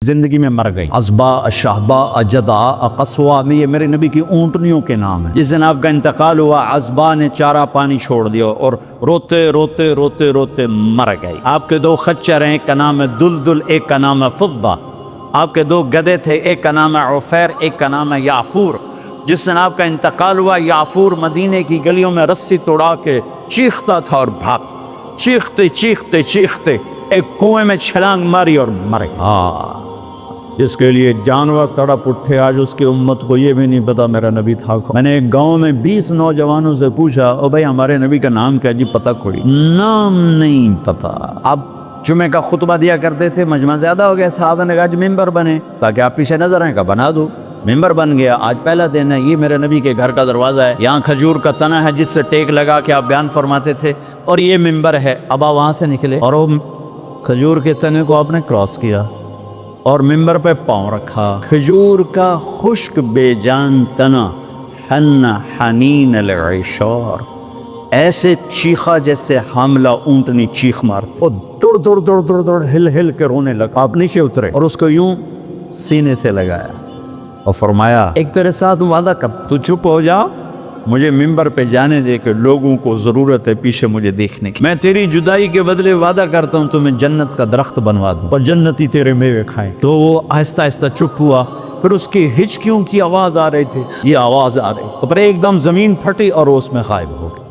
زندگی میں مر گئی۔ ازبا، شہبا، جدا، قصوا، یہ میرے نبی کی اونٹنیوں کے نام ہیں۔ جس دن آپ کا انتقال ہوا، ازبا نے چارہ پانی چھوڑ دیا اور روتے روتے روتے روتے مر گئی۔ آپ کے دو خچر ہیں، ایک کا نام ہے دلدل، ایک کا نام ہے فضہ۔ آپ کے دو گدھے تھے، ایک کا نام ہے عفیر، ایک کا نام ہے یعفور۔ جس دن آپ کا انتقال ہوا، یعفور مدینے کی گلیوں میں رسی توڑا کے چیختا تھا اور بھاگ، چیختے چیختے چیختے ایک کنویں میں چھلانگ ماری اور مر گیا۔ جس کے لیے جانور تڑپ اٹھے، آج اس کی امت کو یہ بھی نہیں پتا میرا نبی تھا کون۔ میں نے ایک گاؤں میں 20 نوجوانوں سے پوچھا، او بھائی ہمارے نبی کا نام کیا؟ جی پتہ کوئی نام نہیں پتا۔ اب جمعے کا خطبہ دیا کرتے تھے، مجمع زیادہ ہو گیا، صحابہ نے کہا جی ممبر بنے تاکہ آپ پیچھے نظر آئیں، کا بنا دو۔ ممبر بن گیا۔ آج پہلا دن ہے، یہ میرے نبی کے گھر کا دروازہ ہے، یہاں کھجور کا تنا ہے جس سے ٹیک لگا کے آپ بیان فرماتے تھے، اور یہ ممبر ہے۔ اب آپ وہاں سے نکلے اور وہ کھجور کے تنے کو آپ نے کراس کیا اور ممبر پہ پاؤں رکھا۔ کھجور کا خشک بے جان تنا، حن حنین العشار، ایسے چیخا جیسے حاملہ اونٹنی چیخ مارتے، اور دوڑ دوڑ دوڑ دوڑ دوڑ ہل ہل کے رونے لگا۔ آپ نیچے اترے اور اس کو یوں سینے سے لگایا اور فرمایا ایک تیرے ساتھ وعدہ کر، تو چپ ہو جا، مجھے ممبر پہ جانے دے کہ لوگوں کو ضرورت ہے پیچھے مجھے دیکھنے کی۔ میں تیری جدائی کے بدلے وعدہ کرتا ہوں تمہیں جنت کا درخت بنوا دوں اور جنتی تیرے میوے کھائیں۔ تو وہ آہستہ آہستہ چپ ہوا، پھر اس کی ہچکیوں کی آواز آ رہی تھی، یہ آواز آ رہی، تو پھر ایک دم زمین پھٹی اور وہ اس میں غائب ہو گئی،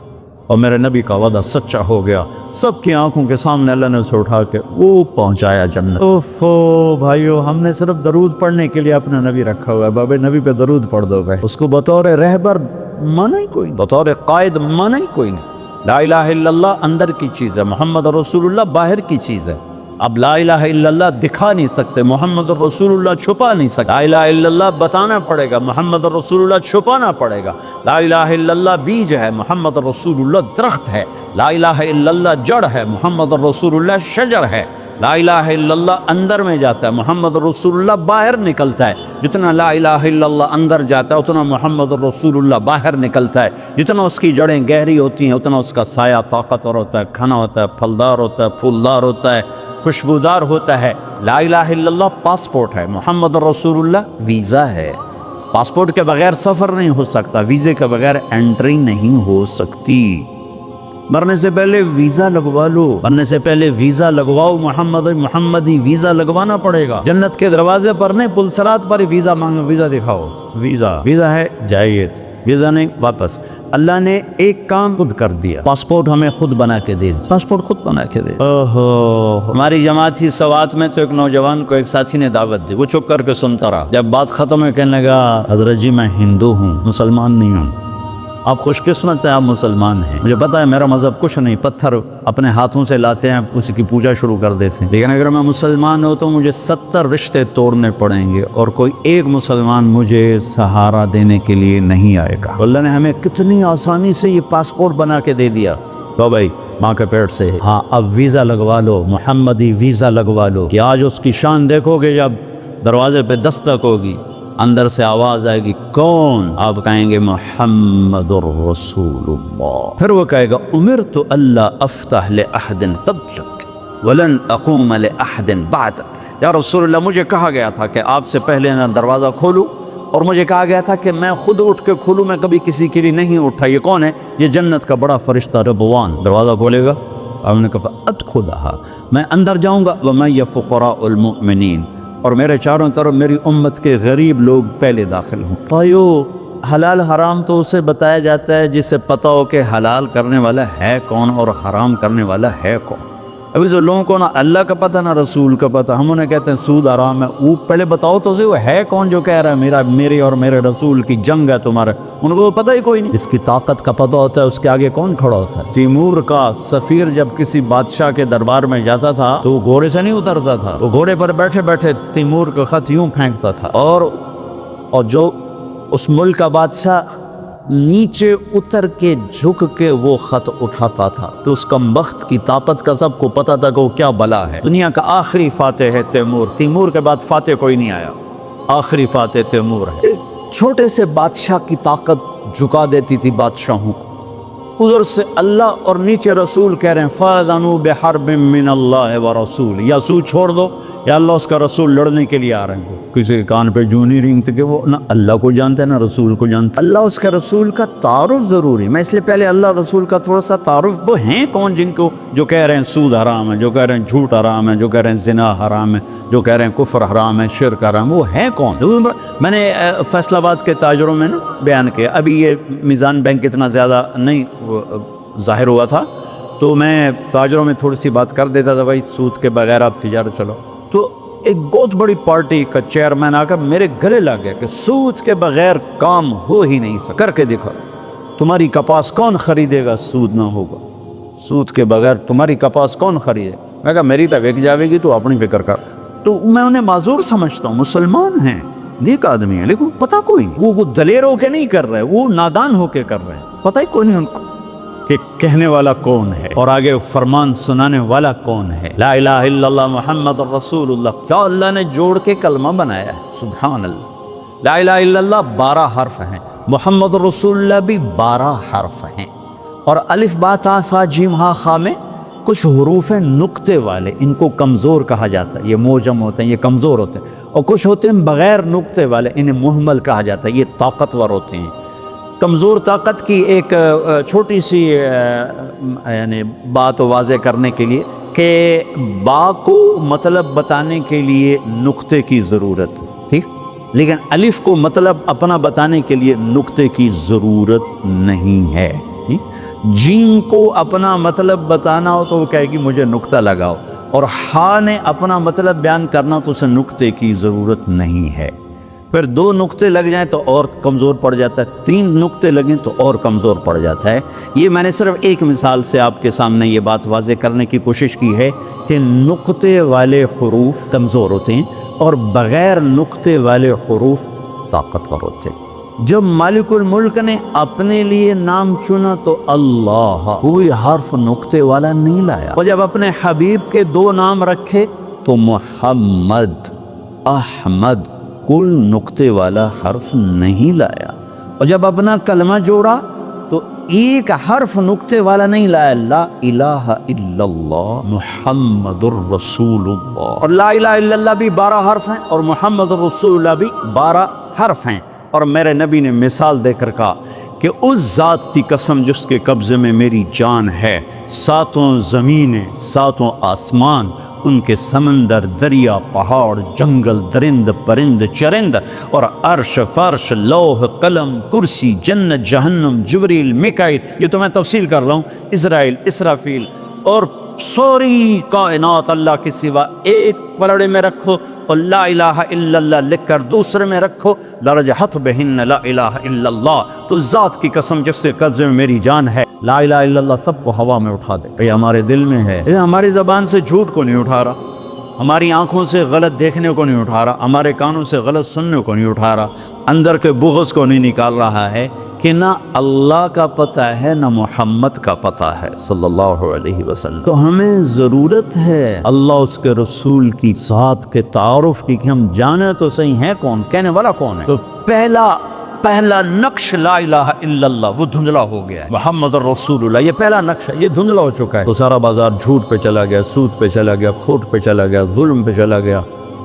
اور میرے نبی کا وعدہ سچا ہو گیا۔ سب کی آنکھوں کے سامنے اللہ نے اسے اٹھا کے وہ پہنچایا جنت۔ اوفو بھائیو، ہم نے صرف درود پڑھنے کے لیے اپنا نبی رکھا ہوا ہے، بابے نبی پہ درود پڑھ دو بھائی۔ اس کو بطور رہبر مانا ہی کوئی نہیں، بطور قائد مانا ہی کوئی نہیں۔ لا الہ الا اللہ اندر کی چیز ہے، محمد رسول اللہ باہر کی چیز ہے۔ اب لا الہ الا اللہ دکھا نہیں سکتے، محمد رسول اللہ چھپا نہیں سکتے۔ لا الہ الا اللہ بتانا پڑے گا، محمد رسول اللہ چھپانا پڑے گا۔ لا الہ الا اللہ بیج ہے، محمد رسول اللہ درخت ہے۔ لا الہ الا اللہ جڑ ہے، محمد رسول اللہ شجر ہے۔ لا الہ الا اللہ اندر میں جاتا ہے، محمد رسول اللہ باہر نکلتا ہے۔ جتنا لا الہ الا اللہ اندر جاتا ہے اتنا محمد رسول اللہ باہر نکلتا ہے۔ جتنا اس کی جڑیں گہری ہوتی ہیں اتنا اس کا سایہ طاقتور ہوتا ہے، کھنا ہوتا ہے، پھلدار ہوتا ہے، پھولدار ہوتا ہے، خوشبودار ہوتا ہے۔ لا الہ الا اللہ پاسپورٹ ہے، محمد رسول اللہ ویزا ہے۔ پاسپورٹ کے بغیر سفر نہیں ہو سکتا، ویزے کے بغیر انٹری نہیں ہو سکتی۔ مرنے سے پہلے ویزا لگوا لو، مرنے سے پہلے ویزا لگواؤ، محمدی ویزا لگوانا پڑے گا۔ جنت کے دروازے پر نہیں، پل صراط پر ہی ویزا مانگو، ویزا دکھاؤ، ویزا ہے جائیے، ویزا نہیں واپس۔ اللہ نے ایک کام خود کر دیا، پاسپورٹ ہمیں خود بنا کے دے دیا، پاسپورٹ خود بنا کے دے۔ ہماری جماعت تھی سوات میں، تو ایک نوجوان کو ایک ساتھی نے دعوت دی، وہ چپ کر کے سنتا رہا۔ جب بات ختم ہے کہنے لگا حضرت جی میں ہندو ہوں، مسلمان نہیں ہوں۔ آپ خوش قسمت ہیں، آپ مسلمان ہیں، مجھے پتا ہے میرا مذہب کچھ نہیں، پتھر اپنے ہاتھوں سے لاتے ہیں، اسی کی پوجا شروع کر دیتے ہیں، لیکن اگر میں مسلمان ہوں تو مجھے 70 رشتے توڑنے پڑیں گے اور کوئی ایک مسلمان مجھے سہارا دینے کے لیے نہیں آئے گا۔ اللہ نے ہمیں کتنی آسانی سے یہ پاسپورٹ بنا کے دے دیا۔ تو بھائی ماں کے پیٹ سے، ہاں اب ویزا لگوا لو، محمدی ویزا لگوا لو، کہ آج اس کی شان دیکھو گے جب دروازے پہ دستک ہوگی، اندر سے آواز آئے گی کون؟ آپ کہیں گے محمد الرسول اللہ۔ پھر وہ کہے گا امرت الا افتح لاحد قبلک ولن اقوم لاحد بعدک۔ یا رسول اللہ مجھے کہا گیا تھا کہ آپ سے پہلے نہ دروازہ کھولوں، اور مجھے کہا گیا تھا کہ میں خود اٹھ کے کھولوں، میں کبھی کسی کے لیے نہیں اٹھا۔ یہ کون ہے؟ یہ جنت کا بڑا فرشتہ ربوان دروازہ کھولے گا۔ آپ نے کہا ادخلھا، میں اندر جاؤں گا، ومن فقراء المؤمنین، اور میرے چاروں طرف میری امت کے غریب لوگ پہلے داخل ہوں۔ بھائیو حلال حرام تو اسے بتایا جاتا ہے جسے پتہ ہو کہ حلال کرنے والا ہے کون اور حرام کرنے والا ہے کون۔ ابھی تو لوگوں کو نہ اللہ کا پتہ نہ رسول کا پتہ، ہم انہیں کہتے ہیں سود حرام ہے، وہ پہلے بتاؤ تو صحیح وہ ہے کون جو کہہ رہا ہے میری اور میرے رسول کی جنگ ہے تمہارے، ان کو پتہ ہی کوئی نہیں۔ جس کی طاقت کا پتہ ہوتا ہے اس کے آگے کون کھڑا ہوتا ہے؟ تیمور کا سفیر جب کسی بادشاہ کے دربار میں جاتا تھا تو وہ گھوڑے سے نہیں اترتا تھا، وہ گھوڑے پر بیٹھے بیٹھے تیمور کا خط یوں پھینکتا تھا، اور جو اس ملک کا بادشاہ نیچے اتر کے جھک کے وہ خط اٹھاتا تھا تو اس کم بخت کی طاقت کا سب کو پتا تھا کہ وہ کیا بلا ہے۔ دنیا کا آخری فاتح ہے تیمور کے بعد فاتح کوئی نہیں آیا، آخری فاتح تیمور ہے۔ ایک چھوٹے سے بادشاہ کی طاقت جھکا دیتی تھی بادشاہوں کو۔ ادھر سے اللہ اور نیچے رسول کہہ رہے ہیں فَأَذَنُوا بِحَرْبٍ مِّنَ اللَّهِ وَرَسُولِهِ، یا سود چھوڑ دو یا اللہ اس کا رسول لڑنے کے لیے آ رہے ہیں، کسی کے کان پہ جوں نہیں رینگتے کہ وہ نہ اللہ کو جانتے نہ رسول کو جانتے۔ اللہ اس کے رسول کا تعارف ضروری، میں اس لیے پہلے اللہ رسول کا تھوڑا سا تعارف، وہ ہیں کون جن کو جو کہہ رہے ہیں سود حرام ہے، جو کہہ رہے ہیں جھوٹ حرام ہے، جو کہہ رہے ہیں زنا حرام ہے، جو کہہ رہے ہیں کفر حرام ہے، شرک حرام، وہ ہیں کون؟ میں نے فیصل آباد کے تاجروں میں نا بیان کیا، ابھی یہ میزان بینک اتنا زیادہ نہیں ظاہر ہوا تھا تو میں تاجروں میں تھوڑی سی بات کر دیتا تھا، بھائی سود کے بغیر آپ تجارت چلو، تو ایک بہت بڑی پارٹی کا چیئرمین آ کر میرے گلے لگ گیا کہ سود کے بغیر کام ہو ہی نہیں سکتا، کر کے دکھا، تمہاری کپاس کون خریدے گا سود نہ ہوگا، سود کے بغیر تمہاری کپاس کون خریدے؟ میں کہا میری تو وک جاوے گی تو اپنی فکر کر۔ تو میں انہیں معذور سمجھتا ہوں، مسلمان ہیں، نیک آدمی ہیں، لیکن پتہ کوئی نہیں، وہ دلیر ہو کے نہیں کر رہے، وہ نادان ہو کے کر رہے ہیں، پتہ ہی کوئی نہیں ان کو کہ کہنے والا کون ہے اور آگے فرمان سنانے والا کون ہے۔ لا الہ الا اللہ محمد رسول اللہ، کیا اللہ نے جوڑ کے کلمہ بنایا ہے، سبحان اللہ۔ لا الہ الا اللہ 12 حرف ہیں، محمد رسول اللہ بھی 12 حرف ہیں، اور الف با تا ثا جیم ہا خا میں کچھ حروف ہیں نقطے والے، ان کو کمزور کہا جاتا ہے، یہ موجم ہوتے ہیں، یہ کمزور ہوتے ہیں، اور کچھ ہوتے ہیں بغیر نقطے والے، انہیں مہمل کہا جاتا ہے، یہ طاقتور ہوتے ہیں۔ کمزور طاقت کی ایک چھوٹی سی یعنی بات واضح کرنے کے لیے کہ با کو مطلب بتانے کے لیے نقطے کی ضرورت، ٹھیک، لیکن الف کو مطلب اپنا بتانے کے لیے نقطے کی ضرورت نہیں ہے۔ جیم کو اپنا مطلب بتانا ہو تو وہ کہے گی مجھے نقطہ لگاؤ، اور ہا نے اپنا مطلب بیان کرنا تو اسے نقطے کی ضرورت نہیں ہے۔ پھر 2 نقطے لگ جائیں تو اور کمزور پڑ جاتا ہے، 3 نقطے لگیں تو اور کمزور پڑ جاتا ہے۔ یہ میں نے صرف ایک مثال سے آپ کے سامنے یہ بات واضح کرنے کی کوشش کی ہے کہ نقطے والے حروف کمزور ہوتے ہیں اور بغیر نقطے والے حروف طاقتور ہوتے ہیں۔ جب مالک الملک نے اپنے لیے نام چنا تو اللہ، کوئی حرف نقطے والا نہیں لایا، اور جب اپنے حبیب کے 2 نام رکھے تو محمد، احمد، کوئی نقطے والا حرف نہیں لایا، اور جب اپنا کلمہ جوڑا تو ایک حرف نقطے والا نہیں لایا، لا الہ الا اللہ محمد الرسول اللہ، اور لا الہ الا اللہ بھی 12 حرف ہیں اور محمد الرسول اللہ بھی 12 حرف ہیں۔ اور میرے نبی نے مثال دے کر کہا کہ اس ذات کی قسم جس کے قبضے میں میری جان ہے، 7 زمینیں، 7 آسمان، ان کے سمندر، دریا، پہاڑ، جنگل، درند، پرند، چرند، اور عرش، فرش، لوح، قلم، کرسی، جنت، جہنم، جبریل، میکائیل، یہ تو میں تفصیل کر رہا ہوں، اسرائیل، اسرافیل، اور سوری کائنات اللہ کے سوا ایک پلڑے میں رکھو اور لا الہ الا اللہ لکھ کر دوسرے میں رکھو، لرجحت بہن لا الہ الا اللہ، تو ذات کی قسم جس سے قبضے میں میری جان ہے، لا الہ الا اللہ سب کو ہوا میں اٹھا دے۔ یہ ہمارے دل میں ہے، یہ ہماری زبان سے جھوٹ کو نہیں اٹھا رہا، ہماری آنکھوں سے غلط دیکھنے کو نہیں اٹھا رہا، ہمارے کانوں سے غلط سننے کو نہیں اٹھا رہا، اندر کے بغض کو نہیں نکال رہا ہے کہ نہ اللہ کا پتہ ہے نہ محمد کا پتہ ہے صلی اللہ علیہ وسلم۔ تو ہمیں ضرورت ہے اللہ اس کے رسول کی ذات کے تعارف کی، کہ ہم جانے تو صحیح ہیں کون، کہنے والا کون ہے۔ تو پہلا نقش لا الہ الا اللہ وہ دھندلا ہو گیا ہے، محمد الرسول اللہ یہ پہلا نقش ہے، یہ دھندلا ہو چکا ہے، تو سارا بازار جھوٹ پہ چلا گیا، سود پہ چلا گیا، کھوٹ پہ چلا گیا، ظلم پہ چلا گیا،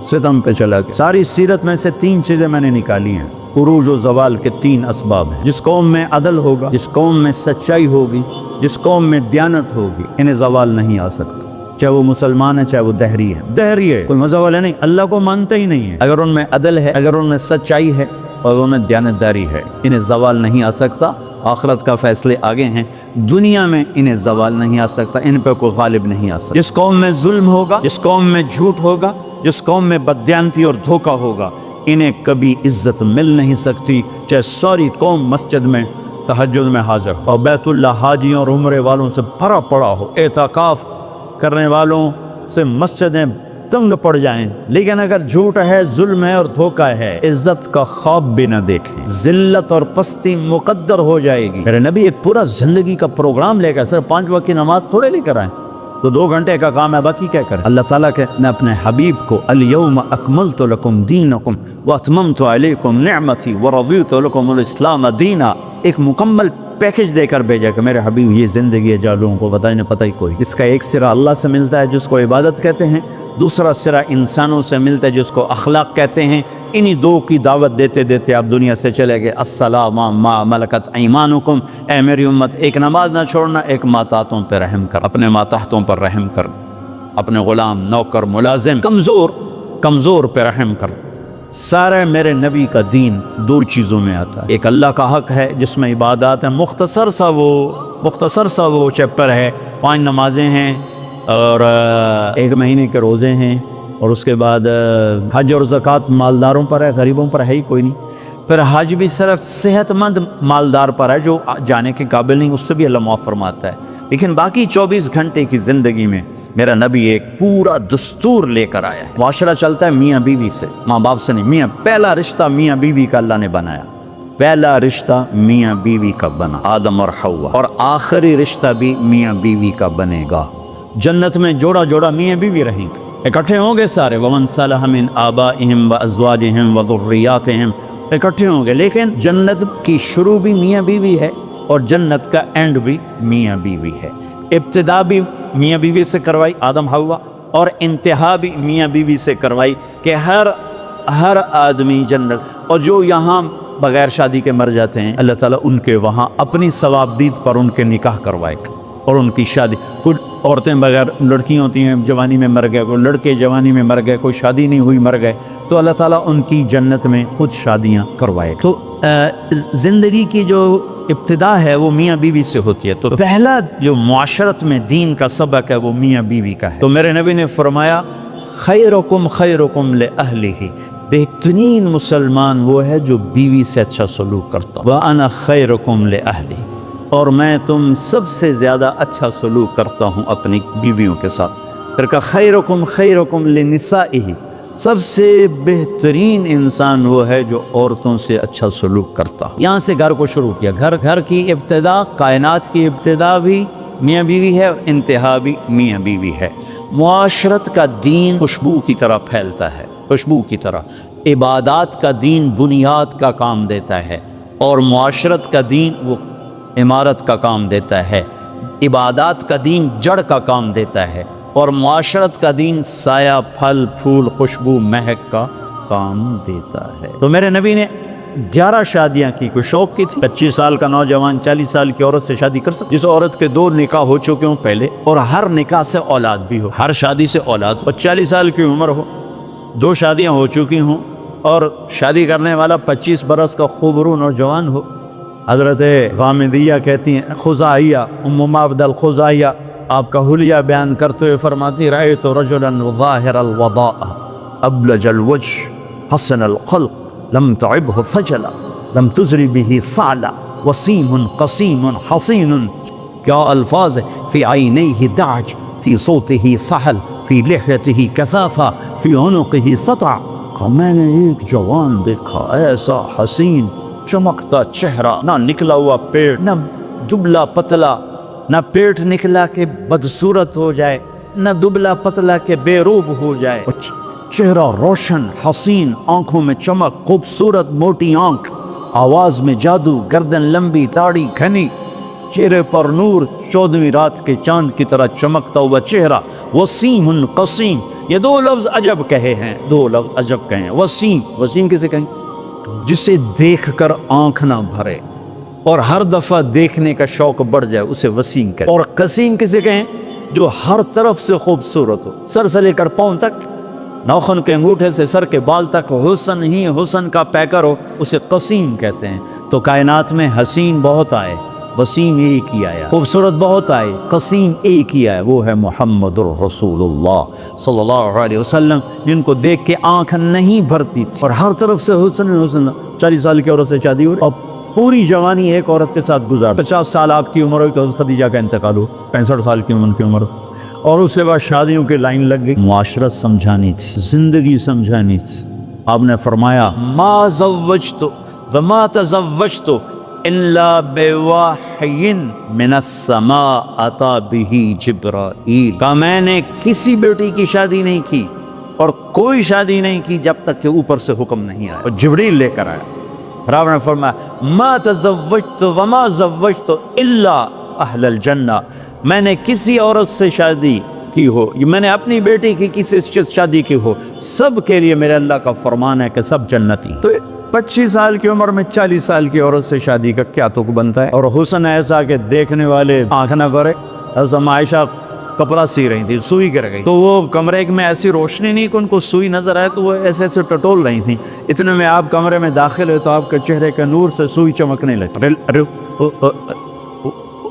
ستم پہ چلا گیا۔ ساری سیرت میں سے 3 چیزیں میں نے نکالی ہیں، عروج و زوال کے 3 اسباب ہیں۔ جس قوم میں عدل ہوگا، جس قوم میں سچائی ہوگی، جس قوم میں دیانت ہوگی، انہیں زوال نہیں آ سکتا، چاہے وہ مسلمان ہے چاہے وہ دہری ہے۔ دہری ہے کوئی مذہب والے نہیں، اللہ کو مانتے ہی نہیں ہے، اگر ان میں عدل ہے، اگر ان میں سچائی ہے اور ان میں دیانتداری ہے، انہیں زوال نہیں آ سکتا۔ آخرت کا فیصلے آگے ہیں، دنیا میں انہیں زوال نہیں آ سکتا، ان پہ کوئی غالب نہیں آ سکتا۔ جس قوم میں ظلم ہوگا، جس قوم میں جھوٹ ہوگا، جس قوم میں بددیانتی اور دھوکہ ہوگا، انہیں کبھی عزت مل نہیں سکتی، چاہے ساری قوم مسجد میں تہجد میں حاضر ہو اور بیت اللہ حاجیوں اور عمرے والوں سے بھرا پڑا ہو، اعتکاف کرنے والوں سے مسجدیں تنگ پڑ جائیں، لیکن اگر جھوٹ ہے، ظلم ہے اور دھوکہ ہے، عزت کا خواب بھی نہ دیکھیں، ذلت اور پستی مقدر ہو جائے گی۔ میرے نبی ایک پورا زندگی کا پروگرام لے کر، صرف 5 وقت کی نماز تھوڑے لے کر آئیں، تو 2 گھنٹے کا کام ہے، باقی کیا کریں۔ اللہ تعالیٰ نے اپنے حبیب کو الیوم اکملت لکم دینکم واتممت علیکم نعمتی ورضیت لکم الاسلام دینا، ایک مکمل پیکج دے کر بھیجا کہ میرے حبیب یہ زندگی ہے جو لوگوں کو پتہ ہی کوئی، اس کا ایک سرا اللہ سے ملتا ہے جس کو عبادت کہتے ہیں، دوسرا سرا انسانوں سے ملتا ہے جس کو اخلاق کہتے ہیں. انہی دو کی دعوت دیتے دیتے آپ دنیا سے چلے گئے. السلام ما ملکت ایمانکم، اے میری امت ایک نماز نہ چھوڑنا، ایک ماتحتوں پہ رحم کر، اپنے ماتحتوں پر رحم کر، اپنے غلام، نوکر، ملازم، کمزور پہ رحم کر. سارے میرے نبی کا دین دو چیزوں میں آتا ہے. ایک اللہ کا حق ہے جس میں عبادات ہیں، مختصر سا وہ چیپٹر ہے. 5 نمازیں ہیں اور 1 مہینے کے روزے ہیں، اور اس کے بعد حج اور زکوٰۃ مالداروں پر ہے، غریبوں پر ہے ہی کوئی نہیں. پھر حج بھی صرف صحت مند مالدار پر ہے، جو جانے کے قابل نہیں، اس سے بھی اللہ معاف فرماتا ہے. لیکن باقی 24 گھنٹے کی زندگی میں میرا نبی ایک پورا دستور لے کر آیا ہے. معاشرہ چلتا ہے میاں بیوی سے، ماں باپ سے نہیں. پہلا رشتہ میاں بیوی کا اللہ نے بنایا، پہلا رشتہ میاں بیوی کا بنا، آدم اور حوا، اور آخری رشتہ بھی میاں بیوی کا بنے گا. جنت میں جوڑا جوڑا میاں بیوی رہیں گے، اکٹھے ہوں گے سارے. وَمَنْ صَلَحَ مِنْ آبَائِهِمْ وَأَزْوَاجِهِمْ وَذُرِّيَّاتِهِمْ، اکٹھے ہوں گے. لیکن جنت کی شروع بھی میاں بیوی ہے اور جنت کا اینڈ بھی میاں بیوی ہے. ابتدا بھی میاں بیوی سے کروائی آدم حوا، اور انتہا بھی میاں بیوی سے کروائی کہ ہر آدمی جنت. اور جو یہاں بغیر شادی کے مر جاتے ہیں، اللہ تعالیٰ ان کے وہاں اپنی ثوابدید پر ان کے نکاح کروائے گا اور ان کی شادی. کچھ عورتیں بغیر لڑکیاں ہوتی ہیں، جوانی میں مر گئے، کوئی لڑکے جوانی میں مر گئے، کوئی شادی نہیں ہوئی مر گئے، تو اللہ تعالیٰ ان کی جنت میں خود شادیاں کروائے گا. تو زندگی کی جو ابتدا ہے وہ میاں بیوی سے ہوتی ہے. تو پہلا جو معاشرت میں دین کا سبق ہے وہ میاں بیوی کا ہے. تو میرے نبی نے فرمایا خیرکم خیرکم لأہلہ، بہترین مسلمان وہ ہے جو بیوی سے اچھا سلوک کرتا. وَأَنَا خَيْرُكُمْ لِأَهْلِي، اور میں تم سب سے زیادہ اچھا سلوک کرتا ہوں اپنی بیویوں کے ساتھ. پھر کہا خیرکم خیرکم لنسائہ، سب سے بہترین انسان وہ ہے جو عورتوں سے اچھا سلوک کرتا. یہاں سے گھر کو شروع کیا. گھر کی ابتدا، کائنات کی ابتدا بھی میاں بیوی ہے اور انتہا بھی میاں بیوی ہے. معاشرت کا دین خوشبو کی طرح پھیلتا ہے، خوشبو کی طرح. عبادات کا دین بنیاد کا کام دیتا ہے، اور معاشرت کا دین وہ عمارت کا کام دیتا ہے. عبادات کا دین جڑ کا کام دیتا ہے، اور معاشرت کا دین سایہ، پھل پھول، خوشبو، مہک کا کام دیتا ہے. تو میرے نبی نے 11 شادیاں کی. کوئی شوق کی تھی؟ 25 سال کا نوجوان 40 سال کی عورت سے شادی کر سکتا؟ جس عورت کے 2 نکاح ہو چکے ہوں پہلے، اور ہر نکاح سے اولاد بھی ہو، ہر شادی سے اولاد ہو. 40 سال کی عمر ہو، 2 شادیاں ہو چکی ہوں، اور شادی کرنے والا 25 برس کا خوبرو نوجوان ہو. حضرت غامدیہ کہتی ہیں، خزائیہ، ام معبد الخزائیہ آپ کا حلیہ بیان کرتے ہوئے فرماتی، رأیت رجلا ظاہر الوضاء ابلج الوجه حسن الخلق لم تعبه فجلا لم تزری به صعلا وسیم قسیم حسین. کیا الفاظ ہے! فی عینیہ دعج، فی صوتہ سحل، فی لحیتہ کثافہ، فی عنقہ سطع. میں نے ایک جوان دیکھا ایسا حسین، چمکتا چہرہ، نہ نکلا ہوا پیٹ، نہ دبلا پتلا، نہ پیٹ نکلا کہ بدصورت ہو جائے، نہ دبلا پتلا کہ بے روب ہو جائے. چہرہ روشن، حسین، آنکھوں میں چمک، خوبصورت موٹی آنکھ، آواز میں جادو، گردن لمبی، داڑھی گھنی، چہرے پر نور، 14ویں رات کے چاند کی طرح چمکتا ہوا چہرہ. وسیم قسیم، یہ 2 لفظ عجب کہے ہیں، 2 لفظ عجب کہے ہیں. وسیم کسے کہیں؟ جسے دیکھ کر آنکھ نہ بھرے اور ہر دفعہ دیکھنے کا شوق بڑھ جائے، اسے وسیم کہتے. اور قسیم کسے کہیں؟ جو ہر طرف سے خوبصورت ہو، سر سے لے کر پاؤں تک، ناخن کے انگوٹھے سے سر کے بال تک حسن ہی حسن کا پیکر ہو، اسے قسیم کہتے ہیں. تو کائنات میں حسین بہت آئے، وسیم ایک ہی آیا. خوبصورت بہت آئے، قسیم ایک ہی آیا، وہ ہے محمد الرسول اللہ صلی اللہ علیہ وسلم، جن کو دیکھ کے آنکھ نہیں بھرتی تھی اور ہر طرف سے حسن حسن. 40 سال کی عورت سے شادی ہوئی اور پوری جوانی ایک عورت کے ساتھ گزار. 50 سال آپ کی عمر ہوئی تو حضرت خدیجہ کا انتقال ہو، 65 سال کی عمر کی عمر، اور اس کے بعد شادیوں کی لائن لگ گئی. معاشرت سمجھانی تھی، زندگی سمجھانی تھی. آپ نے فرمایا ما زوجت وما تزوجت الا بوحی من السماء اتى به جبرائیل. کہ میں نے کسی بیٹی کی شادی نہیں کی اور کوئی شادی نہیں کی جب تک کہ اوپر سے حکم نہیں آیا اور جبریل لے کر آیا. پھر آپ نے فرمایا ما تزوجت وما زوجت الا اہل الجنہ، میں نے کسی عورت سے شادی، کی ہو، میں نے اپنی بیٹی کی کسی سے شادی کی ہو، سب کے لیے میرے اللہ کا فرمان ہے کہ سب جنتی۔ تو 25 سال کی عمر میں 40 سال کی عورت سے شادی کا کیا تک بنتا ہے؟ اور حسن ایسا کہ دیکھنے والے آنکھ نہ بھرے۔ حضرت عائشہ کپڑا سی رہی تھی، سوئی گر گئی، تو وہ کمرے میں ایسی روشنی نہیں کہ ان کو سوئی نظر آئے، تو وہ ایسے ایسے ٹٹول رہی تھیں۔ اتنے میں آپ کمرے میں داخل ہوئے تو آپ کے چہرے کے نور سے سوئی چمکنے لگی۔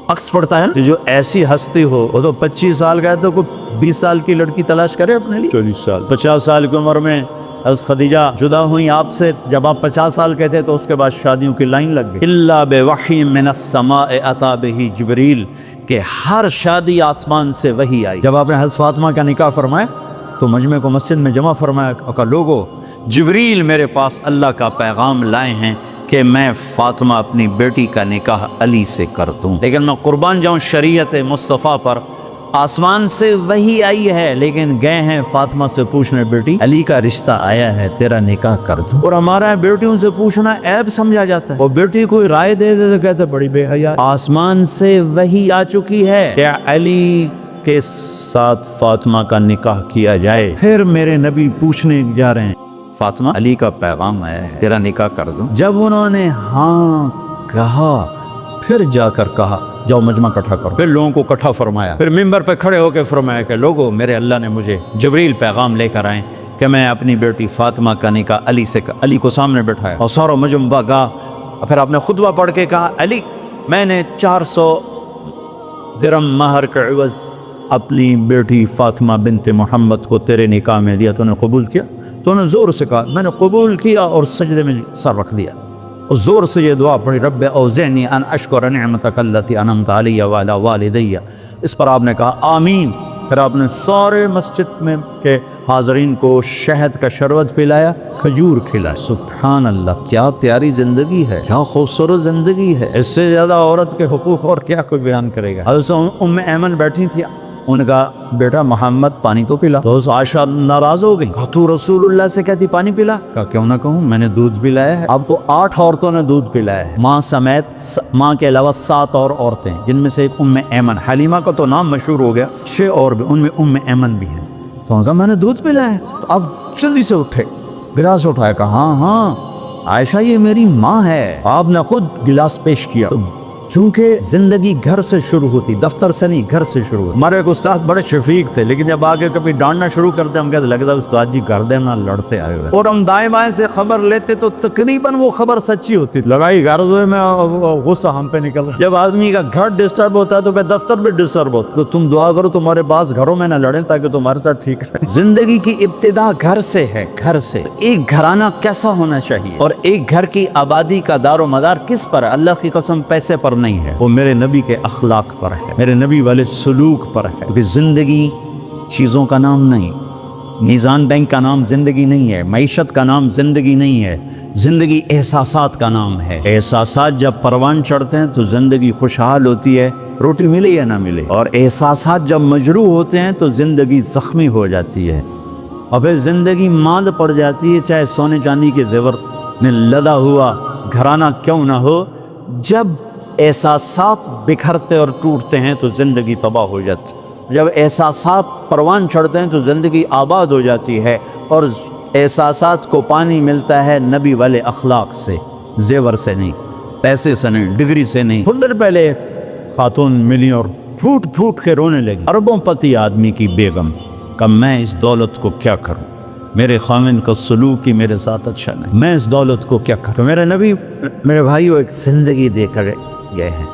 عکس پڑتا ہے جو ایسی ہستی ہو، وہ تو 25 سال کا ہے تو کوئی 20 سال کی لڑکی تلاش کرے اپنے لیے۔ 40 سال 50 سال کی عمر میں حضرت خدیجہ جدا ہوئی آپ سے جب آپ 50 سال کے تھے، تو اس کے بعد شادیوں کی لائن لگ گئی۔ الا بوحی من السماء اتى به جبریل، کہ ہر شادی آسمان سے وحی آئی۔ جب آپ نے حضرت فاطمہ کا نکاح فرمایا تو مجمع کو مسجد میں جمع فرمایا کہ لوگوں، جبریل میرے پاس اللہ کا پیغام لائے ہیں کہ میں فاطمہ اپنی بیٹی کا نکاح علی سے کر دوں، لیکن میں قربان جاؤں شریعت مصطفیٰ پر، آسمان سے وہی آئی ہے لیکن گئے ہیں فاطمہ سے پوچھنے، بیٹی علی کا رشتہ آیا ہے، تیرا نکاح کر دوں۔ اور ہمارا بیٹیوں سے پوچھنا عیب سمجھا جاتا ہے، اور بیٹی کوئی رائے دے دے تو کہتے بڑی بے حیا۔ آسمان سے وہی آ چکی ہے کہ علی کے ساتھ فاطمہ کا نکاح کیا جائے، پھر میرے نبی پوچھنے جا رہے ہیں، فاطمہ علی کا پیغام آیا ہے، تیرا نکاح کر دوں؟ جب انہوں نے ہاں کہا، پھر جا کر کہا جاؤ مجمع اکٹھا کرو، پھر لوگوں کو اکٹھا فرمایا، پھر ممبر پہ کھڑے ہو کے فرمایا کہ لوگوں، میرے اللہ نے مجھے جبریل پیغام لے کر آئے کہ میں اپنی بیٹی فاطمہ کا نکاح علی سے علی کو سامنے بٹھایا اور سارا مجمع گا۔ پھر آپ نے خطبہ پڑھ کے کہا، علی میں نے 400 درہم مہر کا عوض اپنی بیٹی فاطمہ بنت محمد کو تیرے نکاح میں دیا، تو نے قبول کیا؟ تو انہوں نے زور سے کہا میں نے قبول کیا، اور سجدے میں سر رکھ دیا اور زور سے یہ دعا پڑھی، رب اوزعنی ان اشکر نعمتک التی انعمت علی وعلی والدی۔ اس پر آپ نے کہا آمین۔ پھر آپ نے سارے مسجد میں کے حاضرین کو شہد کا شربت پلایا، کھجور کھلایا۔ سبحان اللہ، کیا پیاری زندگی ہے، کیا خوبصورت زندگی ہے، اس سے زیادہ عورت کے حقوق اور کیا کوئی بیان کرے گا۔ حضرت ام ایمن بیٹھی تھی، ان کا بیٹا محمد پانی تو پلا، تو عائشہ ناراض ہو گئی، کہا تو رسول اللہ سے کہتی پانی پلا؟ کہا کیوں نہ کہوں، میں نے دودھ پلایا ہے۔ اب تو 8 عورتوں نے دودھ پلایا ہے، ماں سمیت، ماں کے علاوہ 7 اور عورتیں، جن میں سے ایک ام ایمن، حلیمہ کا تو نام مشہور ہو گیا، 6 اور بھی، ان میں ام ایمن بھی ہیں۔ تو انہوں نے کہا میں نے دودھ پلایا ہے، تو اب جلدی سے اٹھے، گلاس اٹھایا، کہا ہاں ہاں عائشہ یہ میری ماں ہے۔ آپ نے خود گلاس پیش کیا۔ چونکہ زندگی گھر سے شروع ہوتی، دفتر سے نہیں، گھر سے شروع ہوتی۔ ہمارے ایک استاد بڑے شفیق تھے، لیکن جب آگے کبھی ڈانٹنا شروع کرتے ہم کہتے لگتا استاد جی گھر دینا لڑتے آئے ہوئے، اور ہم دائیں بائیں سے خبر لیتے تو تقریباً وہ خبر سچی ہوتی، لڑائی گھر میں غصہ ہم پہ نکل رہا۔ جب آدمی کا گھر ڈسٹرب ہوتا ہے تو پھر دفتر بھی ڈسٹرب ہوتا ہے، تو تم دعا کرو تمہارے پاس گھروں میں نہ لڑیں تاکہ تمہارے ساتھ ٹھیک رہے۔ زندگی کی ابتدا گھر سے ہے، گھر سے۔ ایک گھرانہ کیسا ہونا چاہیے، اور ایک گھر کی آبادی کا دار و مدار کس پر ہے؟ اللہ کی قسم پیسے پر نہیں ہے، وہ میرے نبی کے اخلاق پر ہے، میرے نبی والے سلوک پر ہے۔ کیونکہ زندگی چیزوں کا نام نہیں، میزان بینک کا نام زندگی نہیں ہے، معیشت کا نام زندگی نہیں ہے، زندگی احساسات کا نام ہے۔ احساسات جب پروان چڑھتے ہیں تو زندگی خوشحال ہوتی ہے، روٹی ملے یا نہ ملے، اور احساسات جب مجروح ہوتے ہیں تو زندگی زخمی ہو جاتی ہے، اور پھر زندگی ماند پڑ جاتی ہے، چاہے سونے چاندی کے زیور میں لدا ہوا گھرانہ کیوں نہ ہو۔ جب احساسات بکھرتے اور ٹوٹتے ہیں تو زندگی تباہ ہو جاتی، جب احساسات پروان چڑھتے ہیں تو زندگی آباد ہو جاتی ہے، اور احساسات کو پانی ملتا ہے نبی والے اخلاق سے، زیور سے نہیں، پیسے سے نہیں، ڈگری سے نہیں۔ تھوڑی دیر پہلے خاتون ملی اور پھوٹ پھوٹ کے رونے لگی، اربوں پتی آدمی کی بیگم، کہ میں اس دولت کو کیا کروں، میرے خامن کا سلوک ہی میرے ساتھ اچھا نہیں، میں اس دولت کو کیا کروں۔ تو میرے نبی، میرے بھائیو، ایک زندگی دے کر گئے ہیں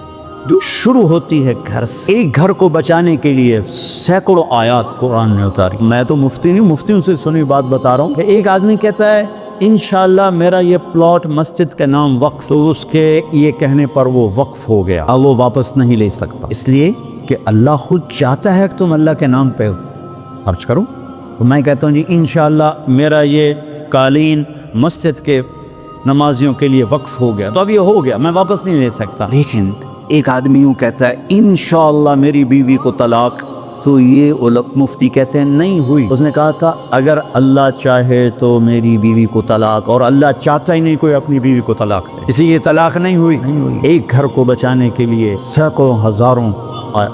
جو شروع ہوتی ہے گھر سے۔ ایک گھر کو بچانے کے لیے سینکڑوں آیات قرآن نے اتاری۔ میں تو مفتی نہیں، مفتیوں سے سنی بات بتا رہا ہوں کہ ایک آدمی کہتا ہے انشاءاللہ میرا یہ پلاٹ مسجد کے نام وقف، تو اس کے یہ کہنے پر وہ وقف ہو گیا، اب وہ واپس نہیں لے سکتا، اس لیے کہ اللہ خود چاہتا ہے کہ تم اللہ کے نام پہ خرچ کرو۔ تو میں کہتا ہوں جی انشاءاللہ میرا یہ قالین مسجد کے نمازیوں کے لیے وقف ہو گیا، تو اب یہ ہو گیا، میں واپس نہیں لے سکتا۔ لیکن ایک آدمی یوں کہتا ہے انشاءاللہ میری بیوی کو طلاق تو یہ مفتی کہتے ہیں نہیں ہوئی. اس نے کہا تھا اگر اللہ چاہے تو میری بیوی کو طلاق، اور اللہ چاہتا ہی نہیں کوئی اپنی بیوی کو طلاق دے، اسی لیے طلاق نہیں ہوئی. ایک گھر کو بچانے کے لیے سینکڑوں ہزاروں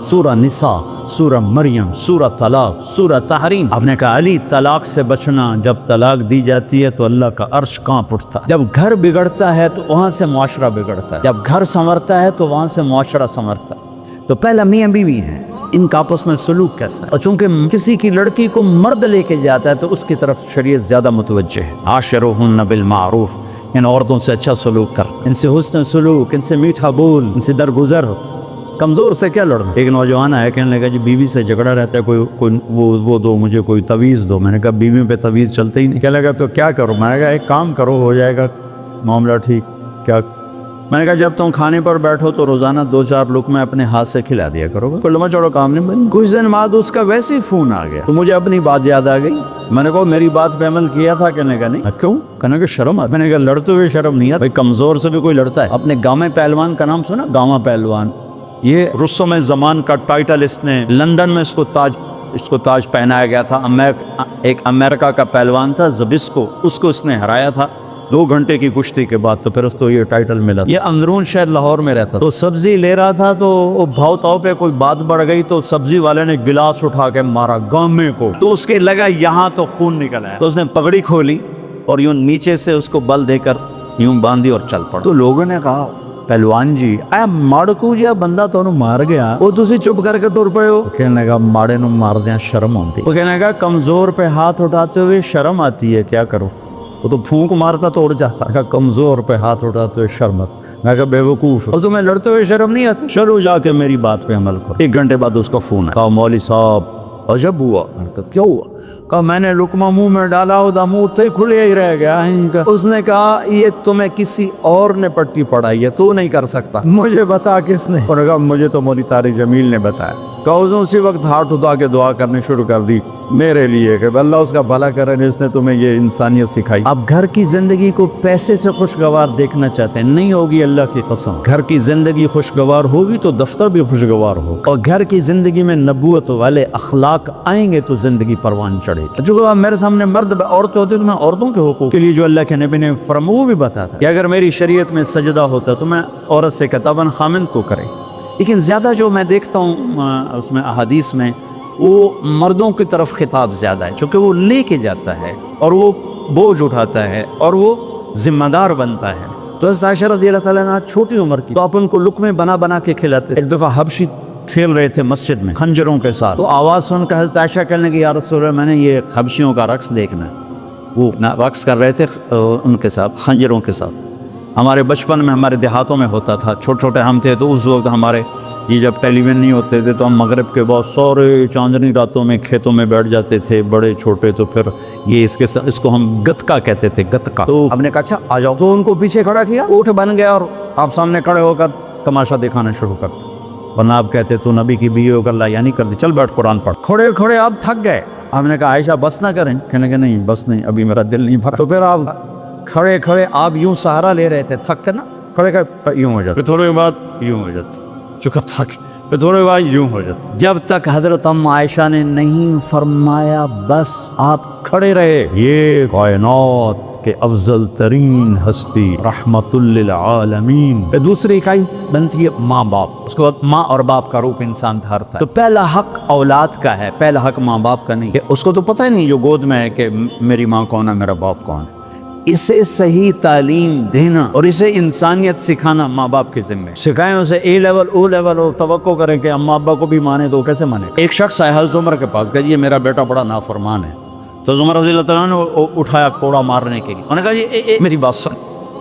سورہ نساء، سورہ مریم، سورہ طلاق، سورہ تحریم. آپ نے کہا علی طلاق سے بچنا، جب طلاق دی جاتی ہے تو اللہ کا عرش کانپ اٹھتا ہے. جب گھر بگڑتا ہے تو وہاں سے معاشرہ بگڑتا ہے، جب گھر سنورتا ہے تو وہاں سے معاشرہ سنورتا ہے. تو پہلا میاں بیوی ہیں، ان کا آپس میں سلوک کیسا ہے. اور چونکہ کسی کی لڑکی کو مرد لے کے جاتا ہے تو اس کی طرف شریعت زیادہ متوجہ ہے. عاشروہن بالمعروف، ان عورتوں سے اچھا سلوک کر، ان سے حسن سلوک، ان سے میٹھا بول، ان سے درگزر. کمزور سے کیا لڑنا. ایک نوجوان آیا کہنے لگا جی بیوی سے جھگڑا رہتا ہے، کوئی وہ دو مجھے، کوئی تویز دو. میں نے کہا بیویوں پہ تویز چلتے ہی نہیں. کہنے لگا تو کیا کرو. میں نے کہا ایک کام کرو ہو جائے گا معاملہ ٹھیک. کیا؟ میں نے کہا جب تم کھانے پر بیٹھو تو روزانہ 2-4 لقمے اپنے ہاتھ سے کھلا دیا کرو گا. کوئی لمبا چوڑا کام نہیں بن. کچھ دن بعد اس کا ویسے ہی فون آ گیا تو مجھے اپنی بات یاد آ گئی. میں نے کہا میری بات پہ عمل کیا تھا. کہنے کا نہیں. کیوں؟ کہنے کا شرم آتا. میں نے کہا لڑتے ہوئے شرم نہیں آتا. بھائی کمزور سے بھی کوئی لڑتا ہے. اپنے گاما پہلوان کا نام سنا؟ گاما پہلوان یہ رستم زمان کا ٹائٹل اس نے لندن میں اس کو تاج پہنایا گیا تھا. ایک امریکہ کا پہلوان تھا زبسکو، اس کو اس نے ہرایا تھا 2 گھنٹے کی کشتی کے بعد. تو پھر اس کو یہ ٹائٹل ملا. یہ اندرون شہر لاہور میں رہتا. تو سبزی لے رہا تھا تو بھاؤ تاؤ پہ کوئی بات بڑھ گئی تو سبزی والے نے گلاس اٹھا کے مارا گامے کو. تو اس کے لگا یہاں تو خون نکل آیا. تو اس نے پگڑی کھولی اور یوں نیچے سے اس کو بل دے کر یوں باندھی اور چل پڑا. تو لوگوں نے کہا پہلوان جی اے ماڑکو جی بندہ تو مار گیا، وہ تسی چپ کر کے ٹر پئے ہو. کہنے لگا ماڑے نو مار دیا شرم آتی. وہ کہنے لگا کمزور پہ ہاتھ اٹھاتے ہوئے شرم آتی ہے، کیا کرو. وہ تو پھونک مارتا تو اڑ جاتا. کہا کمزور پہ ہاتھ اٹھاتے ہوئے شرم آتی. میں کہا بے وقوف، اور تمہیں لڑتے ہوئے شرم نہیں آتی؟ چلو جا کے میری بات پہ عمل کرو. 1 گھنٹے بعد اس کا فون آیا. کہا مولوی صاحب عجب ہوا. میں نے کہا کیا ہوا؟ کہا میں نے لقمہ منہ میں ڈالا ہوتا منہ تے کھلے ہی رہ گیا. اس نے کہا یہ تمہیں کسی اور نے پٹی پڑھائی ہے، تو نہیں کر سکتا. مجھے بتا کس نے؟ انہوں نے کہا مجھے تو مولوی طارق جمیل نے بتایا. کہا اس نے اسی وقت ہاتھ اٹھا کے دعا کرنے شروع کر دی میرے لیے کہ اللہ اس کا بھلا کرے جس نے تمہیں یہ انسانیت سکھائی. اب گھر کی زندگی کو پیسے سے خوشگوار دیکھنا چاہتے ہیں، نہیں ہوگی اللہ کی قسم. گھر کی زندگی خوشگوار ہوگی تو دفتر بھی خوشگوار ہوگا. اور گھر کی زندگی میں نبوت والے اخلاق آئیں گے تو زندگی پروان چڑھے گی. جو میرے سامنے مرد عورتیں ہوتی تو میں عورتوں کے حقوق کے لیے جو اللہ کے نبی نے فرمایا بھی بتایا تھا کہ اگر میری شریعت میں سجدہ ہوتا تو میں عورت سے کتاباً خامند کو کرے. لیکن زیادہ جو میں دیکھتا ہوں اس میں احادیث میں وہ مردوں کی طرف خطاب زیادہ ہے، چونکہ وہ لے کے جاتا ہے اور وہ بوجھ اٹھاتا ہے اور وہ ذمہ دار بنتا ہے. تو حضرت عائشہ رضی اللہ تعالیٰ عنہ چھوٹی عمر کی، تو آپ ان کو لقمے بنا کے کھلاتے. ایک دفعہ حبشی کھیل رہے تھے مسجد میں خنجروں کے ساتھ، تو آواز سن کر حضرت عائشہ کہنے لگی یا رسول اللہ میں نے یہ حبشیوں کا رقص دیکھنا ہے. وہ رقص کر رہے تھے ان کے ساتھ خنجروں کے ساتھ. ہمارے بچپن میں ہمارے دیہاتوں میں ہوتا تھا، چھوٹے ہم تھے تو اس وقت ہمارے یہ جب ٹیلی ویژن نہیں ہوتے تھے تو ہم مغرب کے بعد سورے چاندنی راتوں میں کھیتوں میں بیٹھ جاتے تھے بڑے چھوٹے. تو پھر یہ اس کو ہم گتکا کہتے تھے، گتکا. تو ہم نے کہا اچھا آ جاؤ. تو ان کو پیچھے کھڑا کیا، اونٹ بن گیا اور آپ سامنے کھڑے ہو کر تماشا دکھانا شروع کرتے. ورنہ آپ کہتے تو نبی کی بیوی ہو کر لا یا نہیں کر دی، چل بیٹھ قرآن پڑھ. کھڑے آپ تھک گئے. ہم نے کہا عائشہ بس نہ کریں. کہنے کہ نہیں بس نہیں، ابھی میرا دل نہیں بھرا. تو پھر آپ کھڑے آپ یوں سہارا لے رہے تھے، تھک کر نا کھڑے یوں ہو جاتے، تھوڑے بعد یوں ہو جاتے، چکا تھک پھر تھوڑے بعد یوں ہو جاتے. جب تک حضرت ام عائشہ نے نہیں فرمایا بس آپ کھڑے رہے. یہ کائنات کے افضل ترین ہستی رحمت للعالمین. پھر دوسری اکائی بنتی ہے ماں باپ. اس کے بعد ماں اور باپ کا روپ انسان دھارتا ہے. تو پہلا حق اولاد کا ہے، پہلا حق ماں باپ کا نہیں. اس کو تو پتہ ہی نہیں جو گود میں ہے کہ میری ماں کون ہے میرا باپ کون ہے. اسے صحیح تعلیم دینا اور اسے انسانیت سکھانا ماں باپ کے ذمہ. سکھائیں اسے اے لیول او لیول، اور توقع کریں کہ اماں ابا کو بھی مانے تو کیسے مانے. ایک شخص آیا حضرت عمر کے پاس، کہا یہ میرا بیٹا بڑا نافرمان ہے. تو عمر رضی اللہ تعالیٰ نے اٹھایا کوڑا مارنے کے لیے. انہوں نے کہا یہ میری بات سن.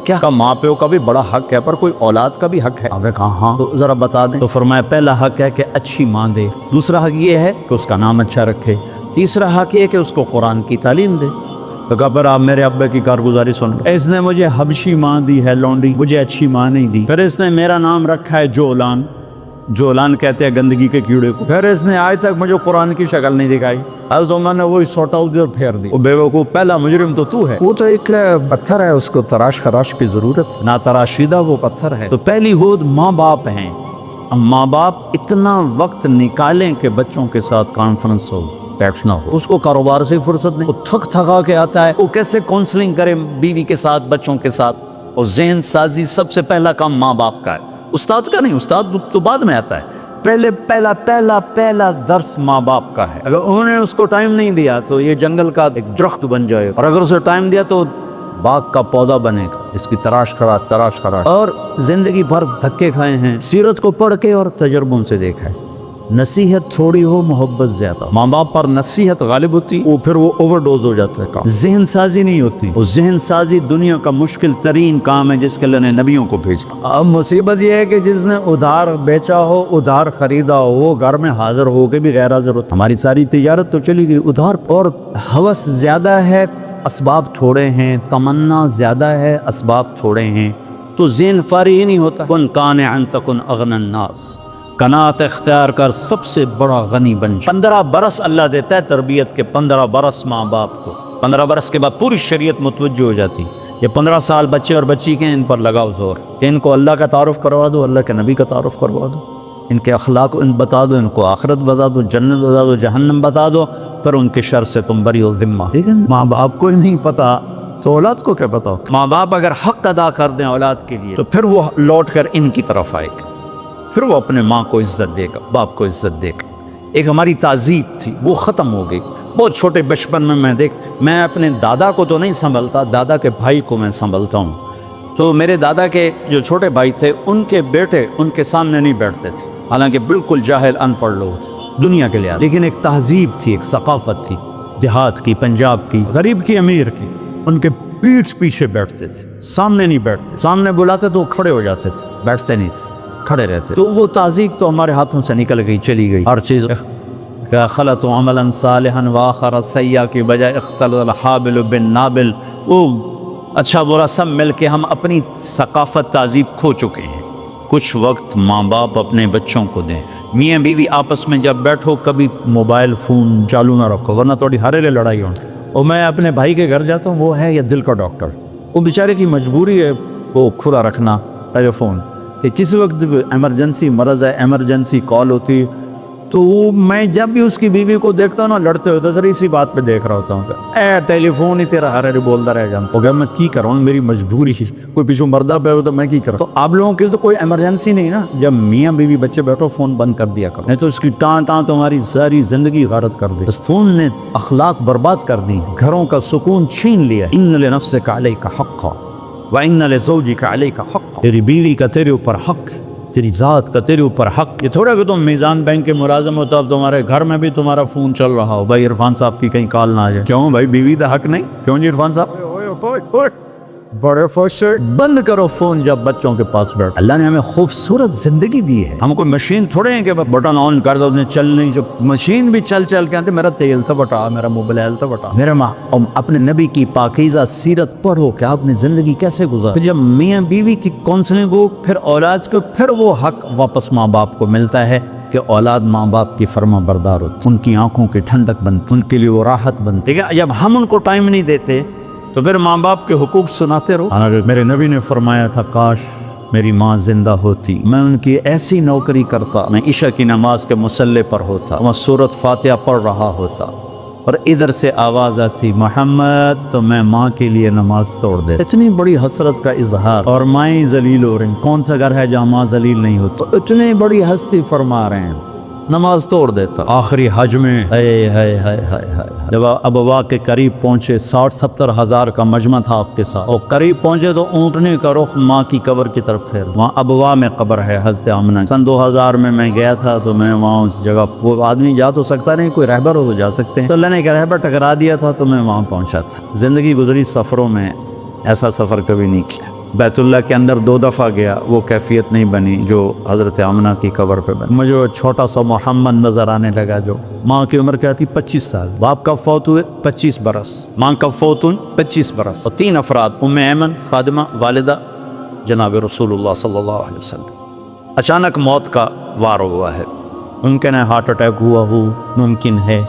کیا؟ کہا ماں پیو کا بھی بڑا حق ہے پر کوئی اولاد کا بھی حق ہے. آپ نے کہا ہاں. تو ذرا بتا دیں. تو فرمایا پہلا حق ہے کہ اچھی ماں دے، دوسرا حق یہ ہے کہ اس کا نام اچھا رکھے، تیسرا حق یہ کہ اس کو قرآن کی تعلیم دے. تو کہا پھر آپ میرے ابے کی کارگزاری سن لو. اس نے مجھے حبشی ماں دی ہے لونڈی، مجھے اچھی ماں نہیں دی. پھر اس نے میرا نام رکھا ہے جولان، جولان کہتے ہیں گندگی کے کیڑے کو. پھر اس نے آج تک مجھے قرآن کی شکل نہیں دکھائی. حضرت عمر نے وہی سوٹا ادھر پھیر دی. وہ بے وقوف پہلا مجرم تو ہے. وہ تو ایک پتھر ہے، اس کو تراش خراش کی ضرورت نہ تراشیدہ وہ پتھر ہے. تو پہلی حود ماں باپ ہیں ماں باپ اتنا وقت نکالیں کہ بچوں کے ساتھ کانفرنس ہو، بیٹھنا ہو، اس کو کاروبار سے فرصت نہیں، وہ تھک تھکا کے آتا ہے، وہ کیسے کونسلنگ کرے بیوی کے ساتھ، بچوں کے ساتھ؟ اور ذہن سازی سب سے پہلا کام ماں باپ کا ہے، استاد کا نہیں، استاد تو بعد میں آتا ہے، پہلے پہلا درس ماں باپ کا ہے۔ اگر انہوں نے اس کو ٹائم نہیں دیا تو یہ جنگل کا ایک درخت بن جائے، اور اگر اسے ٹائم دیا تو باغ کا پودا بنے گا، اس کی تراش کراش اور زندگی بھر دھکے کھائے ہیں، سیرت کو پڑھ کے اور تجربوں سے دیکھا ہے، نصیحت تھوڑی ہو محبت زیادہ، ماں باپ پر نصیحت غالب ہوتی وہ پھر وہ اوور ڈوز ہو جاتا ہے کام، ذہن سازی نہیں ہوتی، وہ ذہن سازی دنیا کا مشکل ترین کام ہے جس کے اللہ نے نبیوں کو بھیجا۔ اب مصیبت یہ ہے کہ جس نے ادھار بیچا ہو، ادھار خریدا ہو، وہ گھر میں حاضر ہو کے بھی غیر حاضر ہوتا، ہماری ساری تجارت تو چلی گئی ادھار، اور ہوس زیادہ ہے، اسباب تھوڑے ہیں، تمنا زیادہ ہے، اسباب تھوڑے ہیں، تو ذہن فارغ ہی نہیں ہوتا۔ کن قانعا تکن اغنی الناس، قناعت اختیار کر سب سے بڑا غنی بن جا۔ 15 برس اللہ دیتا ہے تربیت کے، 15 برس ماں باپ کو، 15 برس کے بعد پوری شریعت متوجہ ہو جاتی۔ یہ 15 سال بچے اور بچی کے ان پر لگاؤ زور کہ ان کو اللہ کا تعارف کروا دو، اللہ کے نبی کا تعارف کروا دو، ان کے اخلاق ان بتا دو، ان کو آخرت بتا دو، جنت بتا دو، جہنم بتا دو، پھر ان کے شر سے تم بری ہو ذمہ۔ لیکن ماں باپ کو ہی نہیں پتا تو اولاد کو کیا پتا؟ ماں باپ اگر حق ادا کر دیں اولاد کے لیے تو پھر وہ لوٹ کر ان کی طرف آئے گا، پھر وہ اپنے ماں کو عزت دے گا، باپ کو عزت دے گا۔ ایک ہماری تہذیب تھی وہ ختم ہو گئی۔ بہت چھوٹے بچپن میں میں اپنے دادا کو تو نہیں سنبھلتا، دادا کے بھائی کو میں سنبھلتا ہوں، تو میرے دادا کے جو چھوٹے بھائی تھے ان کے بیٹے ان کے سامنے نہیں بیٹھتے تھے، حالانکہ بالکل جاہل ان پڑھ لوگ تھے دنیا کے لحاظ، لیکن ایک تہذیب تھی، ایک ثقافت تھی، دیہات کی، پنجاب کی، غریب کی، امیر کی، ان کے پیٹھ پیچھے بیٹھتے تھے، سامنے نہیں بیٹھتے، سامنے بلاتے تو وہ کھڑے ہو جاتے تھے، بیٹھتے نہیں تھے، کھڑے رہتے۔ تو وہ تہذیب تو ہمارے ہاتھوں سے نکل گئی، چلی گئی۔ ہر چیز خلط عملا صالحا واخر سیئا کی بجائے اختلط الحابل بالنابل، وہ اچھا برا سب مل کے ہم اپنی ثقافت تہذیب کھو چکے ہیں۔ کچھ وقت ماں باپ اپنے بچوں کو دیں، میاں بیوی آپس میں جب بیٹھو کبھی موبائل فون چالو نہ رکھو ورنہ تھوڑی ہرے لے لڑائی ہو۔ اور میں اپنے بھائی کے گھر جاتا ہوں، وہ ہے یا دل کا ڈاکٹر، وہ بیچارے کی مجبوری ہے وہ کھلا رکھنا ٹیلی فون کہ کسی وقت ایمرجنسی مرض ہے، ایمرجنسی کال ہوتی، تو وہ میں جب بھی اس کی بیوی کو دیکھتا ہوں نا لڑتے ہوتے سر اسی بات پہ دیکھ رہا ہوتا ہوں کہ اے ٹیلی فون ہی تیرا ہر بولتا رہ جاتا ہوں، میں کی کروں، میری مجبوری، کوئی پیچھوں مردہ پہ ہو تو میں کی کروں۔ تو آپ لوگوں کی تو کوئی ایمرجنسی نہیں نا، جب میاں بیوی بچے بیٹھو فون بند کر دیا کرو، نہیں تو اس کی ٹان تمہاری ساری زندگی غارت کر دے۔ فون نے اخلاق برباد کر دی، گھروں کا سکون چھین لیا۔ ان لنفسک علیک حقا وان لزوجک علیک حقا، تیری بیوی کا تیرے اوپر حق، تیری ذات کا تیرے اوپر حق۔ یہ تھوڑا کہ تم میزان بینک کے ملازم ہو تو اب تمہارے گھر میں بھی تمہارا فون چل رہا ہو، بھائی عرفان صاحب کی کہیں کال نہ آ جائے۔ کیوں بھائی بیوی کا حق نہیں؟ کیوں جی عرفان صاحب؟ بڑے خوش بند کرو فون جب بچوں کے پاس بیٹھ۔ اللہ نے ہمیں خوبصورت زندگی دی ہے، ہم کوئی مشین تھوڑے ہیں کہ بٹن آن کر دو چل نہیں، جو مشین بھی چل کے آتے میرا تیل تھا بٹا، میرا موبائل تھا بٹا۔ میرے ماں اپنے نبی کی پاکیزہ سیرت پڑھو کہ آپ نے زندگی کیسے گزاری۔ جب میاں بیوی کی کونسلنگ ہو پھر اولاد کو، پھر وہ حق واپس ماں باپ کو ملتا ہے کہ اولاد ماں باپ کی فرما بردار ہوتی، ان کی آنکھوں کی ٹھنڈک بنتی، ان کے لیے وہ راحت بنتی۔ ٹھیک ہے، جب ہم ان کو ٹائم نہیں دیتے تو پھر ماں باپ کے حقوق سناتے رہو۔ میرے نبی نے فرمایا تھا کاش میری ماں زندہ ہوتی، میں ان کی ایسی نوکری کرتا، میں عشاء کی نماز کے مصلی پر ہوتا، میں سورۃ فاتحہ پڑھ رہا ہوتا اور ادھر سے آواز آتی محمد، تو میں ماں کے لیے نماز توڑ دے۔ اتنی بڑی حسرت کا اظہار، اور مائیں ذلیل ہو رہی ہیں۔ کون سا گھر ہے جہاں ماں ذلیل نہیں ہوتی؟ تو اتنی بڑی ہستی فرما رہے ہیں، نماز توڑ دیتا۔ آخری حج میں جب ابوا کے قریب پہنچے، 60-70 ہزار کا مجمع تھا آپ کے ساتھ، اور قریب پہنچے تو اونٹنے کا رخ ماں کی قبر کی طرف پھیر، وہاں ابوا میں قبر ہے حضرت آمنہ۔ سن 2000 میں گیا تھا، تو میں وہاں اس جگہ، وہ آدمی جا تو سکتا نہیں، کوئی رہبر ہو تو جا سکتے ہیں، تو اللہ نے ایک رہبر ٹکرا دیا تھا تو میں وہاں پہنچا تھا۔ زندگی گزری سفروں میں، ایسا سفر کبھی نہیں کیا۔ بیت اللہ کے اندر 2 دفعہ گیا، وہ کیفیت نہیں بنی جو حضرت آمنہ کی قبر پہ بنی۔ مجھے وہ چھوٹا سا محمد نظر آنے لگا، جو ماں کی عمر کیا تھی 25 سال، باپ کب فوت ہوئے 25 برس، ماں کب فوت ہوئی 25 برس، اور 3 افراد، ام ایمن خادمہ والدہ جناب رسول اللہ صلی اللہ علیہ وسلم۔ اچانک موت کا وار ہوا ہے، ممکن ہے ہارٹ اٹیک ہوا ہو، ممکن ہے